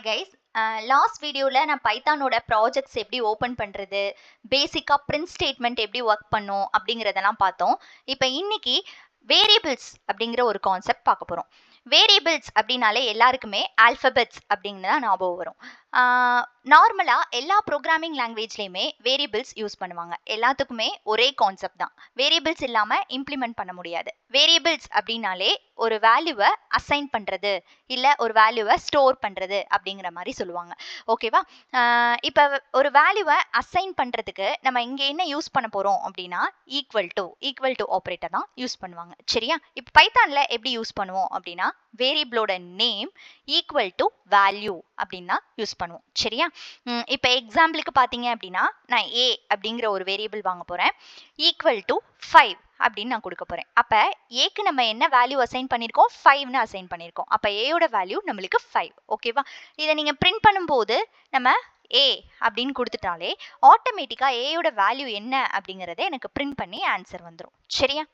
Guys. Last வீடியோவில் நான் பைத்தானோட projects எப்படி ஓப்பன் பண்ணுறது, பேசிக்காக பிரிண்ட் ஸ்டேட்மெண்ட் எப்படி ஒர்க் பண்ணும் அப்படிங்கிறதெல்லாம் பார்த்தோம். இப்போ இன்னைக்கு வேரியபிள்ஸ் அப்படிங்கிற ஒரு கான்செப்ட் பார்க்க போகிறோம். வேரியபிள்ஸ் அப்படின்னாலே எல்லாருக்குமே ஆல்ஃபபெட்ஸ் அப்படின்னு தான் ஞாபகம் வரும். நார்மலாக எல்லா ப்ரோக்ராமிங் லாங்குவேஜ்லேயுமே வேரியபிள்ஸ் யூஸ் பண்ணுவாங்க. எல்லாத்துக்குமே ஒரே கான்செப்ட் தான். வேரியபிள்ஸ் இல்லாமல் இம்ப்ளிமெண்ட் பண்ண முடியாது. வேரியபிள்ஸ் அப்படின்னாலே ஒரு வேல்யூவை அசைன் பண்ணுறது, இல்லை ஒரு வேல்யூவை ஸ்டோர் பண்ணுறது அப்படிங்கிற மாதிரி சொல்லுவாங்க. ஓகேவா? இப்போ ஒரு வேல்யூவை அசைன் பண்ணுறதுக்கு நம்ம இங்கே என்ன யூஸ் பண்ண போகிறோம் அப்படின்னா ஈக்குவல் டு ஆப்ரேட்டர் தான் யூஸ் பண்ணுவாங்க. சரியா? இப்போ பைத்தானில் எப்படி யூஸ் பண்ணுவோம் அப்படின்னா வேரியபிளோட நேம் ஈக்குவல் டு வேல்யூ அப்படின்னா யூஸ் பண்ணுவோம். சரியா? இப்போ எக்ஸாம்பிளுக்கு பார்த்தீங்க அப்படின்னா நான் ஏ அப்படிங்கிற ஒரு வேரியபிள் வாங்க போகிறேன். ஈக்குவல் டு 5 அப்படின்னு நான் கொடுக்க போகிறேன். அப்போ ஏக்கு நம்ம என்ன வேல்யூ அசைன் பண்ணியிருக்கோம்? 5ன்னு அசைன் பண்ணியிருக்கோம். அப்போ ஏயோட வேல்யூ நம்மளுக்கு 5. ஓகேவா? இதை நீங்கள் பிரிண்ட் பண்ணும்போது நம்ம ஏ அப்படின்னு கொடுத்துட்டாலே ஆட்டோமேட்டிக்காக ஏயோட வேல்யூ என்ன அப்படிங்கிறத எனக்கு பிரிண்ட் பண்ணி ஆன்சர் வந்துடும். சரியா?